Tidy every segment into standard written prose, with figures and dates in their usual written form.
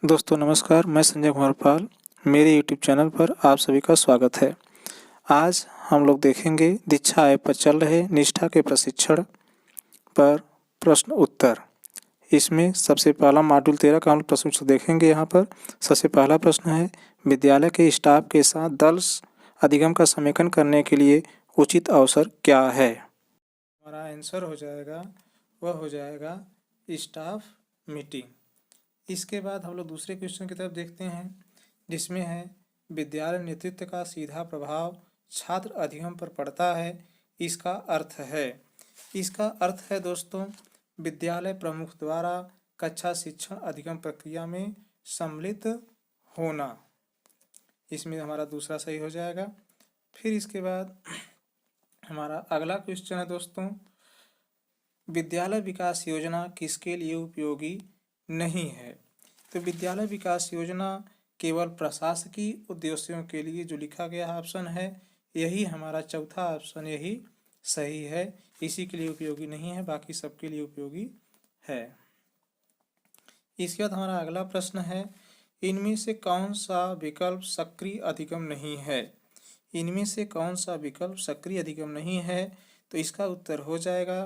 दोस्तों नमस्कार, मैं संजय कुमार पाल। मेरे यूट्यूब चैनल पर आप सभी का स्वागत है। आज हम लोग देखेंगे दीक्षा ऐप पर चल रहे निष्ठा के प्रशिक्षण पर प्रश्न उत्तर। इसमें सबसे पहला मॉड्यूल 13 का हम लोग प्रश्न उत्तर देखेंगे। यहाँ पर सबसे पहला प्रश्न है, विद्यालय के स्टाफ के साथ दल अधिगम का समेकन करने के लिए उचित अवसर क्या है? हमारा आंसर हो जाएगा, वह हो जाएगा स्टाफ मीटिंग। इसके बाद हम लोग दूसरे क्वेश्चन की तरफ देखते हैं, जिसमें है विद्यालय नेतृत्व का सीधा प्रभाव छात्र अधिगम पर पड़ता है। इसका अर्थ है दोस्तों, विद्यालय प्रमुख द्वारा कक्षा शिक्षण अधिगम प्रक्रिया में सम्मिलित होना। इसमें हमारा दूसरा सही हो जाएगा। फिर इसके बाद हमारा अगला क्वेश्चन है दोस्तों, विद्यालय विकास योजना किसके लिए उपयोगी नहीं है? तो विद्यालय विकास योजना केवल प्रशासकीय उद्देश्यों के लिए जो लिखा गया ऑप्शन है, यही हमारा चौथा ऑप्शन यही सही है। इसी के लिए उपयोगी नहीं है, बाकी सबके लिए उपयोगी है। इसके बाद हमारा अगला प्रश्न है, इनमें से कौन सा विकल्प सक्रिय अधिगम नहीं है? इनमें से कौन सा विकल्प सक्रिय अधिगम नहीं है? तो इसका उत्तर हो जाएगा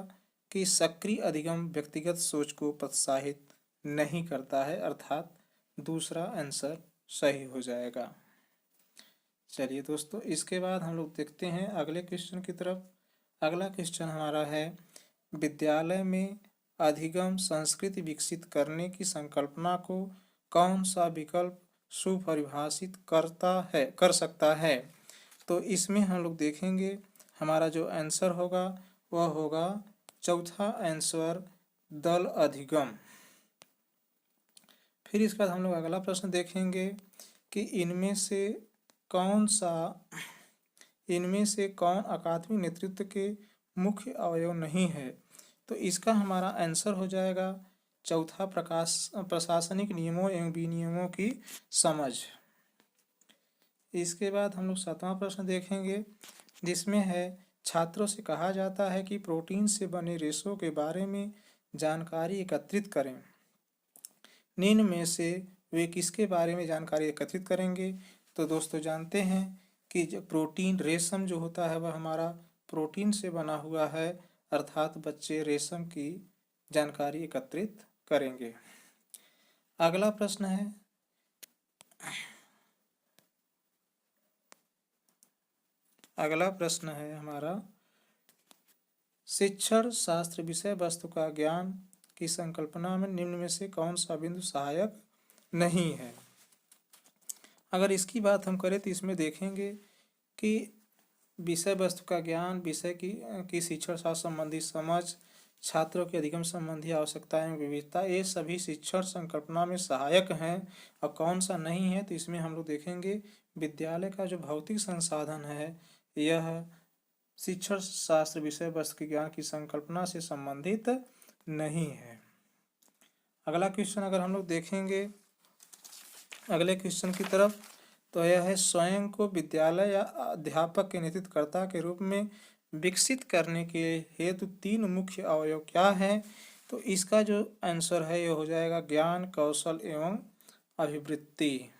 कि सक्रिय अधिगम व्यक्तिगत सोच को प्रोत्साहित नहीं करता है, अर्थात दूसरा आंसर सही हो जाएगा। चलिए दोस्तों, इसके बाद हम लोग देखते हैं अगले क्वेश्चन की तरफ। अगला क्वेश्चन हमारा है, विद्यालय में अधिगम संस्कृति विकसित करने की संकल्पना को कौन सा विकल्प सुपरिभाषित कर सकता है? तो इसमें हम लोग देखेंगे, हमारा जो आंसर होगा वह होगा चौथा आंसर, दल अधिगम। फिर इसके बाद हम लोग अगला प्रश्न देखेंगे कि इनमें से कौन अकादमिक नेतृत्व के मुख्य अवयव नहीं है? तो इसका हमारा आंसर हो जाएगा चौथा, प्रशासनिक नियमों एवं विनियमों की समझ। इसके बाद हम लोग सातवां प्रश्न देखेंगे, जिसमें है छात्रों से कहा जाता है कि प्रोटीन से बने रेशों के बारे में जानकारी एकत्रित करें। निम्न में से वे किसके बारे में जानकारी एकत्रित करेंगे? तो दोस्तों जानते हैं कि जो प्रोटीन, रेशम जो होता है वह हमारा प्रोटीन से बना हुआ है, अर्थात बच्चे रेशम की जानकारी एकत्रित करेंगे। अगला प्रश्न है हमारा, शिक्षण शास्त्र विषय वस्तु का ज्ञान की संकल्पना में निम्न में से कौन सा बिंदु सहायक नहीं है? अगर इसकी बात हम करें तो इसमें देखेंगे कि विषय वस्तु का ज्ञान, विषय की शिक्षण शास्त्र संबंधी समझ, छात्रों की अधिगम संबंधी आवश्यकताएं, विविधता, ये सभी शिक्षण संकल्पना में सहायक हैं। और कौन सा नहीं है? तो इसमें हम लोग देखेंगे विद्यालय का जो भौतिक संसाधन है, यह शिक्षण शास्त्र विषय वस्तु के ज्ञान की संकल्पना से संबंधित नहीं है। अगला क्वेश्चन अगर हम लोग देखेंगे अगले क्वेश्चन की तरफ, तो यह है, स्वयं को विद्यालय या अध्यापक के नेतृत्वकर्ता के रूप में विकसित करने के हेतु 3 मुख्य अवयव क्या है? तो इसका जो आंसर है यह हो जाएगा ज्ञान, कौशल एवं अभिवृत्ति।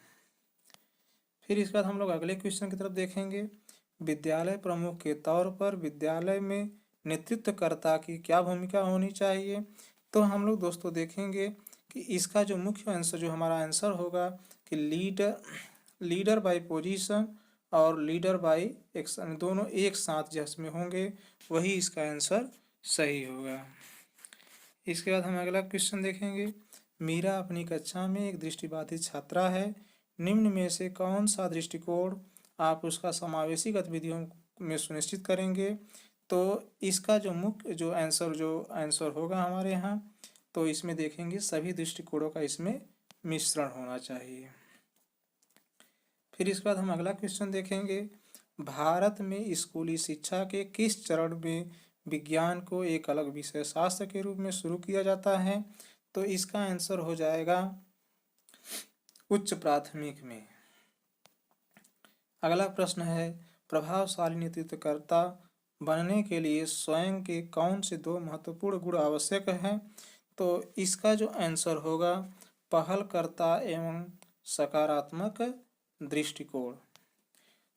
फिर इसके बाद हम लोग अगले क्वेश्चन की तरफ देखेंगे, विद्यालय प्रमुख के तौर पर विद्यालय में नेतृत्वकर्ता की क्या भूमिका होनी चाहिए? तो हम लोग दोस्तों देखेंगे कि इसका जो मुख्य आंसर, जो हमारा आंसर होगा कि लीडर बाय पोजीशन और लीडर बाय एक्शन, दोनों एक साथ जिसमें होंगे वही इसका आंसर सही होगा। इसके बाद हम अगला क्वेश्चन देखेंगे, मीरा अपनी कक्षा में एक दृष्टिबाधित छात्रा है। निम्न में से कौन सा दृष्टिकोण आप उसका समावेशी गतिविधियों में सुनिश्चित करेंगे? तो इसका जो आंसर होगा हमारे यहाँ, तो इसमें देखेंगे सभी दृष्टिकोणों का इसमें मिश्रण होना चाहिए। फिर इसके बाद हम अगला क्वेश्चन देखेंगे, भारत में स्कूली शिक्षा के किस चरण में विज्ञान को एक अलग विषय शास्त्र के रूप में शुरू किया जाता है? तो इसका आंसर हो जाएगा उच्च प्राथमिक में। अगला प्रश्न है, प्रभावशाली नेतृत्वकर्ता बनने के लिए स्वयं के कौन से 2 महत्वपूर्ण गुण आवश्यक हैं? तो इसका जो आंसर होगा पहलकर्ता एवं सकारात्मक दृष्टिकोण।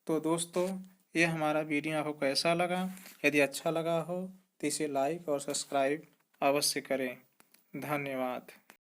तो दोस्तों, ये हमारा वीडियो आपको कैसा लगा? यदि अच्छा लगा हो तो इसे लाइक और सब्सक्राइब अवश्य करें। धन्यवाद।